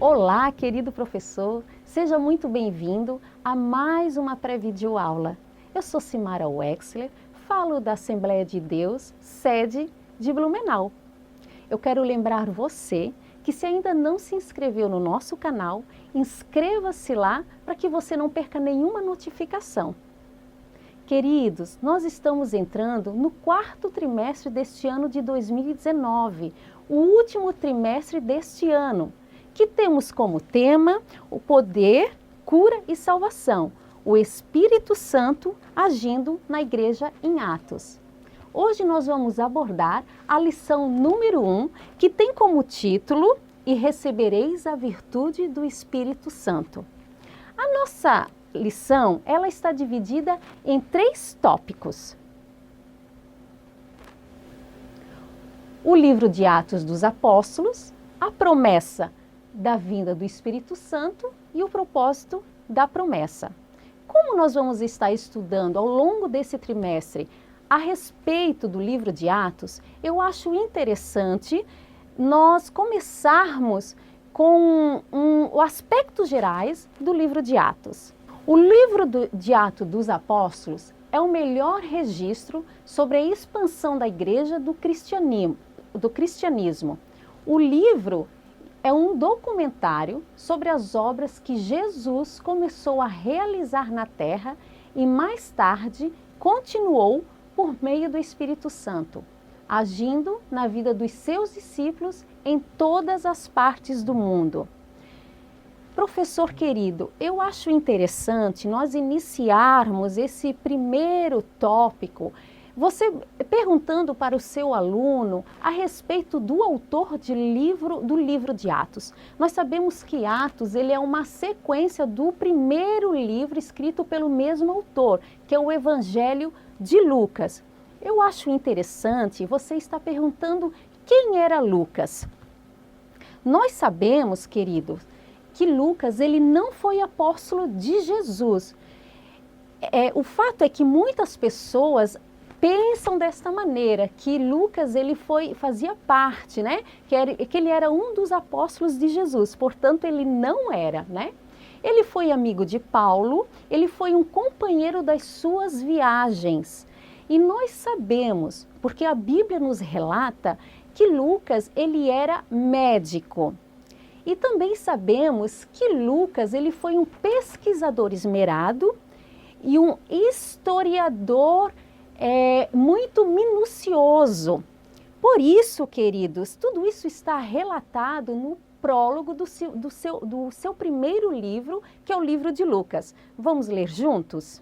Olá, querido professor, seja muito bem-vindo a mais uma pré-videoaula. Eu sou Simara Wexler, falo da Assembleia de Deus, sede de Blumenau. Eu quero lembrar você que se ainda não se inscreveu no nosso canal, inscreva-se lá para que você não perca nenhuma notificação. Queridos, nós estamos entrando no quarto trimestre deste ano de 2019, o último trimestre deste ano, que temos como tema o poder, cura e salvação, o Espírito Santo agindo na Igreja em Atos. Hoje nós vamos abordar a lição número 1, que tem como título E recebereis a virtude do Espírito Santo. A nossa lição, ela está dividida em 3 tópicos. O livro de Atos dos Apóstolos, a promessa da vinda do Espírito Santo e o propósito da promessa. Como nós vamos estar estudando ao longo desse trimestre a respeito do livro de Atos, eu acho interessante nós começarmos com os aspectos gerais do livro de Atos. O livro de Atos dos Apóstolos é o melhor registro sobre a expansão da igreja do cristianismo. O livro é um documentário sobre as obras que Jesus começou a realizar na terra e mais tarde continuou por meio do Espírito Santo, agindo na vida dos seus discípulos em todas as partes do mundo. Professor querido, eu acho interessante nós iniciarmos esse primeiro tópico, você perguntando para o seu aluno a respeito do autor do livro de Atos. Nós sabemos que Atos ele é uma sequência do primeiro livro escrito pelo mesmo autor, que é o Evangelho de Lucas. Eu acho interessante você estar perguntando quem era Lucas. Nós sabemos, queridos, que Lucas ele não foi apóstolo de Jesus. O fato é que muitas pessoas pensam desta maneira, que Lucas ele fazia parte, né? Que ele era um dos apóstolos de Jesus, portanto ele não era, né? Ele foi amigo de Paulo, ele foi um companheiro das suas viagens. E nós sabemos, porque a Bíblia nos relata, que Lucas ele era médico. E também sabemos que Lucas ele foi um pesquisador esmerado e um historiador muito minucioso. Por isso, queridos, tudo isso está relatado no prólogo do seu primeiro livro, que é o livro de Lucas. Vamos ler juntos?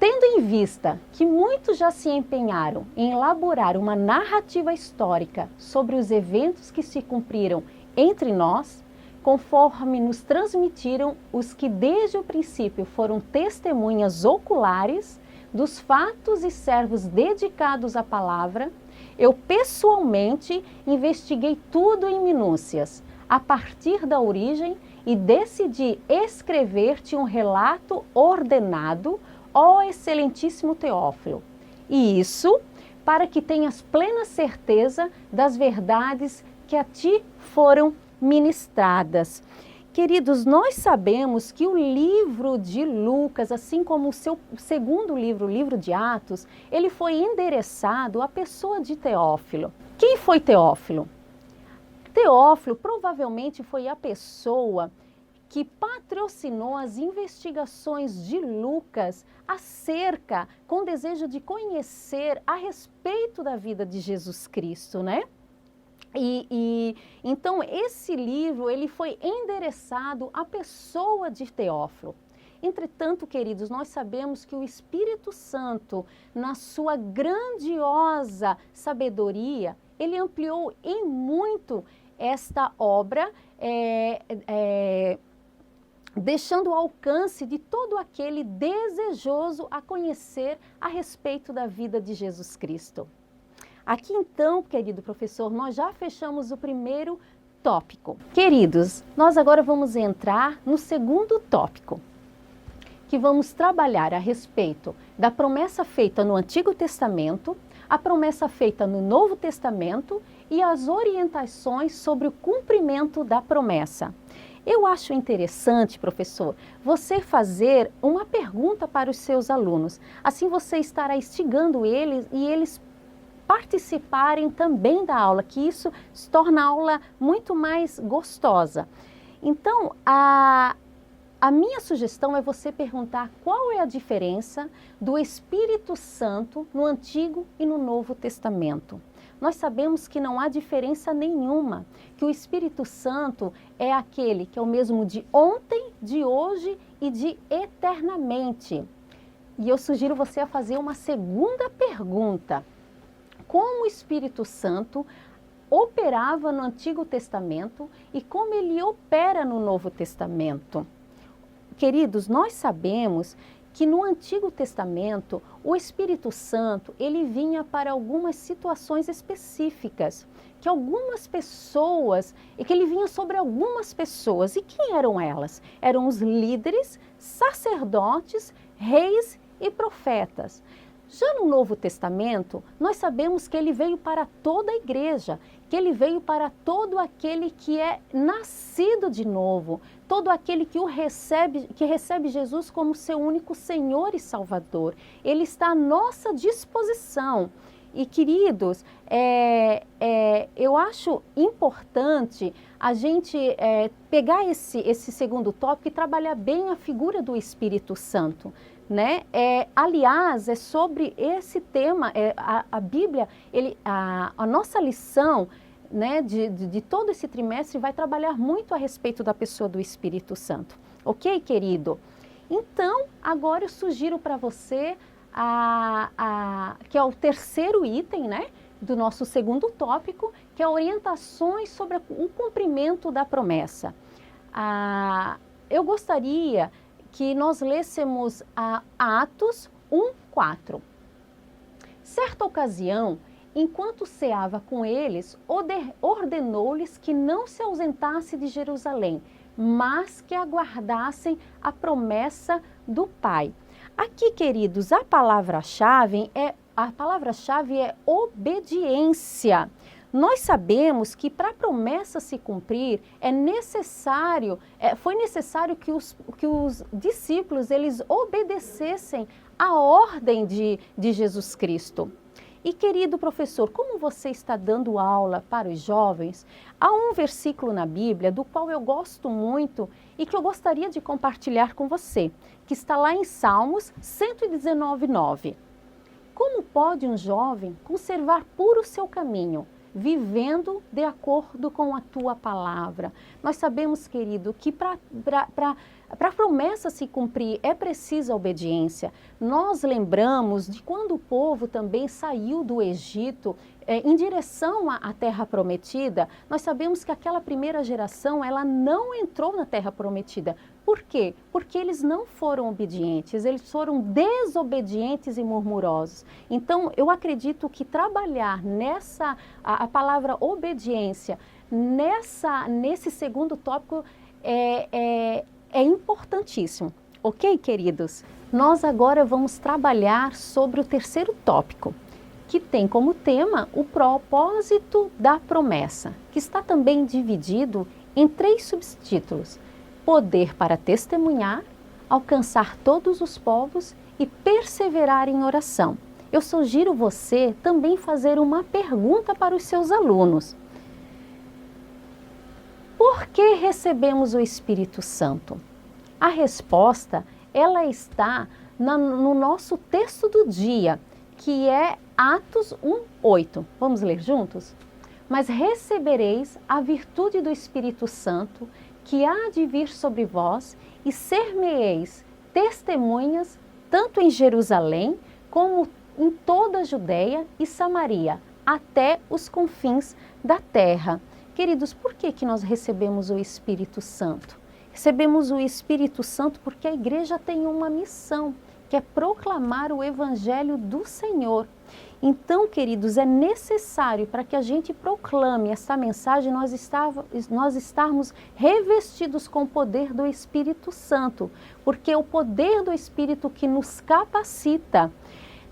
Tendo em vista que muitos já se empenharam em elaborar uma narrativa histórica sobre os eventos que se cumpriram entre nós, conforme nos transmitiram os que desde o princípio foram testemunhas oculares dos fatos e servos dedicados à palavra, eu pessoalmente investiguei tudo em minúcias, a partir da origem, e decidi escrever-te um relato ordenado, ó excelentíssimo Teófilo. E isso para que tenhas plena certeza das verdades que a ti foram ministradas. Queridos, nós sabemos que o livro de Lucas, assim como o seu segundo livro, o livro de Atos, ele foi endereçado à pessoa de Teófilo. Quem foi Teófilo? Teófilo provavelmente foi a pessoa que patrocinou as investigações de Lucas com o desejo de conhecer a respeito da vida de Jesus Cristo, né? Então esse livro ele foi endereçado à pessoa de Teófilo. Entretanto, queridos, nós sabemos que o Espírito Santo, na sua grandiosa sabedoria, ele ampliou em muito esta obra, deixando o alcance de todo aquele desejoso a conhecer a respeito da vida de Jesus Cristo. Aqui então, querido professor, nós já fechamos o primeiro tópico. Queridos, nós agora vamos entrar no segundo tópico, que vamos trabalhar a respeito da promessa feita no Antigo Testamento, a promessa feita no Novo Testamento e as orientações sobre o cumprimento da promessa. Eu acho interessante, professor, você fazer uma pergunta para os seus alunos. Assim você estará instigando eles e eles participarem também da aula, que isso se torna a aula muito mais gostosa. Então, a minha sugestão é você perguntar qual é a diferença do Espírito Santo no Antigo e no Novo Testamento. Nós sabemos que não há diferença nenhuma, que o Espírito Santo é aquele que é o mesmo de ontem, de hoje e de eternamente. E eu sugiro você a fazer uma segunda pergunta. Como o Espírito Santo operava no Antigo Testamento e como ele opera no Novo Testamento? Queridos, nós sabemos que no Antigo Testamento o Espírito Santo ele vinha para algumas situações específicas, que algumas pessoas, e que ele vinha sobre algumas pessoas. E quem eram elas? Eram os líderes, sacerdotes, reis e profetas. Já no Novo Testamento, nós sabemos que ele veio para toda a igreja, que ele veio para todo aquele que é nascido de novo, todo aquele que recebe Jesus como seu único Senhor e Salvador. Ele está à nossa disposição. E, queridos, eu acho importante a gente pegar esse segundo tópico e trabalhar bem a figura do Espírito Santo. Né? Aliás, é sobre esse tema, a Bíblia, a nossa lição, né, de todo esse trimestre vai trabalhar muito a respeito da pessoa do Espírito Santo. Ok, querido? Então, agora eu sugiro para você, que é o terceiro item, né, do nosso segundo tópico, que é orientações sobre o cumprimento da promessa. Eu gostaria que nós lêssemos Atos 1:4. Certa ocasião, enquanto ceava com eles, ordenou-lhes que não se ausentasse de Jerusalém, mas que aguardassem a promessa do Pai. Aqui, queridos, a palavra-chave é obediência. Nós sabemos que para a promessa se cumprir foi necessário que os discípulos eles obedecessem à ordem de Jesus Cristo. E, querido professor, como você está dando aula para os jovens, há um versículo na Bíblia do qual eu gosto muito e que eu gostaria de compartilhar com você, que está lá em Salmos 119:9. Como pode um jovem conservar puro o seu caminho, vivendo de acordo com a tua palavra? Nós sabemos, querido, que para a promessa se cumprir é preciso a obediência. Nós lembramos de quando o povo também saiu do Egito em direção à terra prometida. Nós sabemos que aquela primeira geração ela não entrou na terra prometida. Por quê? Porque eles não foram obedientes, eles foram desobedientes e murmurosos. Então, eu acredito que trabalhar a palavra obediência, nesse segundo tópico é importantíssimo. Ok, queridos? Nós agora vamos trabalhar sobre o terceiro tópico, que tem como tema o propósito da promessa, que está também dividido em 3 subtítulos: poder para testemunhar, alcançar todos os povos e perseverar em oração. Eu sugiro você também fazer uma pergunta para os seus alunos. Por que recebemos o Espírito Santo? A resposta, ela está no nosso texto do dia, que é Atos 1:8. Vamos ler juntos? Mas recebereis a virtude do Espírito Santo, que há de vir sobre vós, e ser-me-eis testemunhas, tanto em Jerusalém, como em toda a Judéia e Samaria, até os confins da terra. Queridos, por que nós recebemos o Espírito Santo? Recebemos o Espírito Santo porque a igreja tem uma missão, que é proclamar o Evangelho do Senhor. Então, queridos, é necessário para que a gente proclame essa mensagem, nós estarmos revestidos com o poder do Espírito Santo, porque é o poder do Espírito que nos capacita.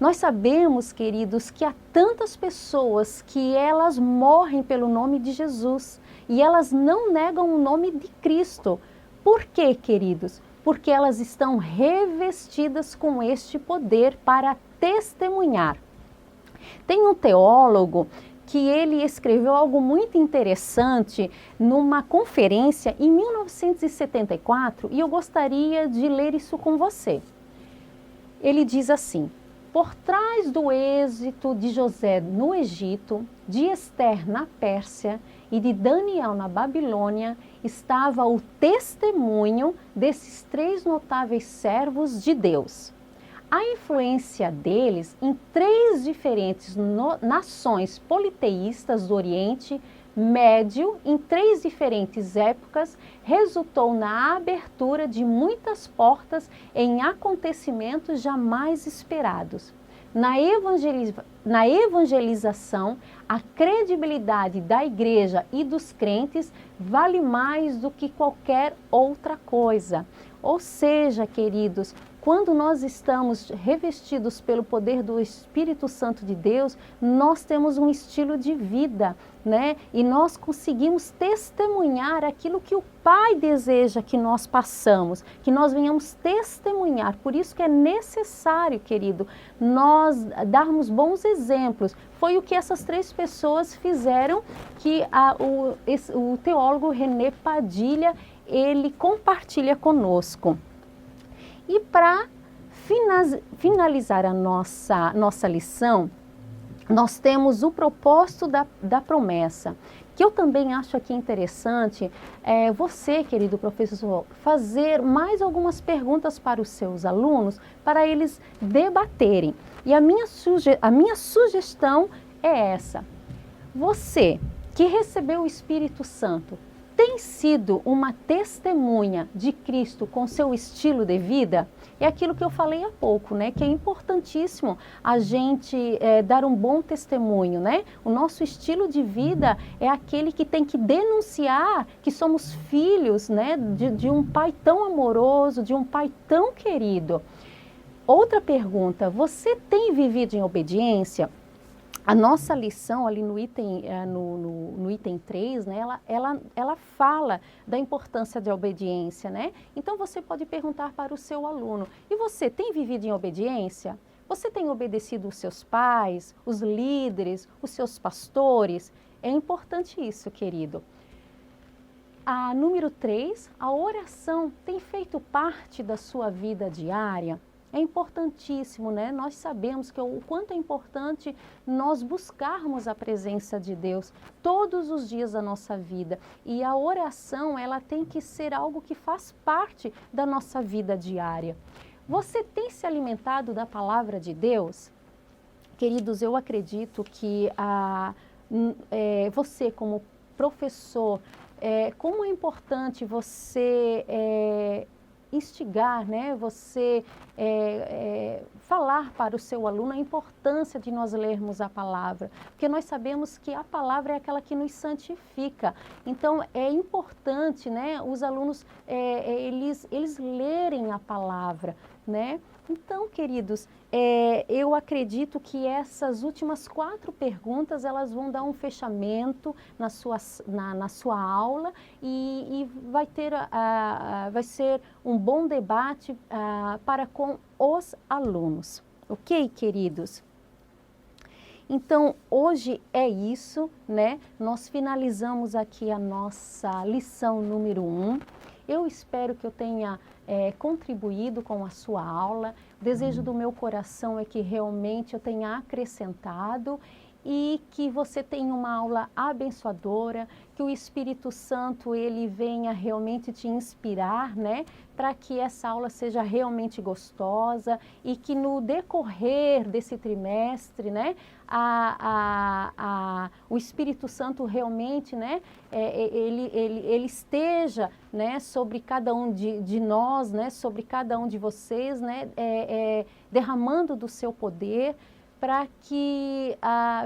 Nós sabemos, queridos, que há tantas pessoas que elas morrem pelo nome de Jesus e elas não negam o nome de Cristo. Por quê, queridos? Porque elas estão revestidas com este poder para testemunhar. Tem um teólogo que ele escreveu algo muito interessante numa conferência em 1974 e eu gostaria de ler isso com você. Ele diz assim: por trás do êxito de José no Egito, de Ester na Pérsia e de Daniel na Babilônia, estava o testemunho desses 3 notáveis servos de Deus. A influência deles em 3 diferentes nações politeístas do Oriente Médio, em 3 diferentes épocas, resultou na abertura de muitas portas em acontecimentos jamais esperados. Na evangelização, a credibilidade da igreja e dos crentes vale mais do que qualquer outra coisa. Ou seja, queridos, quando nós estamos revestidos pelo poder do Espírito Santo de Deus, nós temos um estilo de vida, né? E nós conseguimos testemunhar aquilo que o Pai deseja que nós passamos, que nós venhamos testemunhar. Por isso que é necessário, querido, nós darmos bons exemplos. Foi o que essas 3 pessoas fizeram, que o teólogo René Padilha, ele compartilha conosco. E para finalizar a nossa lição, nós temos o propósito da promessa, que eu também acho aqui interessante, você, querido professor, fazer mais algumas perguntas para os seus alunos, para eles debaterem. E a minha sugestão é essa: você que recebeu o Espírito Santo, tem sido uma testemunha de Cristo com seu estilo de vida? É aquilo que eu falei há pouco, né? Que é importantíssimo a gente dar um bom testemunho, né? O nosso estilo de vida é aquele que tem que denunciar que somos filhos, né? De um Pai tão amoroso, de um Pai tão querido. Outra pergunta: você tem vivido em obediência? A nossa lição ali no item 3, né, ela fala da importância da obediência, né? Então você pode perguntar para o seu aluno: e você tem vivido em obediência? Você tem obedecido os seus pais, os líderes, os seus pastores? É importante isso, querido. A número 3, a oração tem feito parte da sua vida diária? É importantíssimo, né? Nós sabemos que o quanto é importante nós buscarmos a presença de Deus todos os dias da nossa vida. E a oração, ela tem que ser algo que faz parte da nossa vida diária. Você tem se alimentado da palavra de Deus? Queridos, eu acredito que você como professor, como é importante você instigar, né? Você falar para o seu aluno a importância de nós lermos a palavra, porque nós sabemos que a palavra é aquela que nos santifica. Então é importante, né, os alunos eles lerem a palavra, né? Então, queridos, eu acredito que essas últimas 4 perguntas, elas vão dar um fechamento na sua aula e vai ser um bom debate para com os alunos. Ok, queridos? Então, hoje é isso, né? Nós finalizamos aqui a nossa lição número 1. Eu espero que eu tenha contribuído com a sua aula. O desejo do meu coração é que realmente eu tenha acrescentado e que você tenha uma aula abençoadora, que o Espírito Santo ele venha realmente te inspirar, né, para que essa aula seja realmente gostosa e que no decorrer desse trimestre, né, o Espírito Santo realmente, né, ele esteja, né, sobre cada um de nós, né, sobre cada um de vocês, né, derramando do seu poder, para que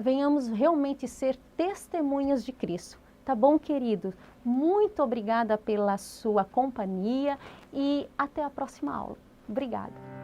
venhamos realmente ser testemunhas de Cristo. Tá bom, querido? Muito obrigada pela sua companhia e até a próxima aula. Obrigada.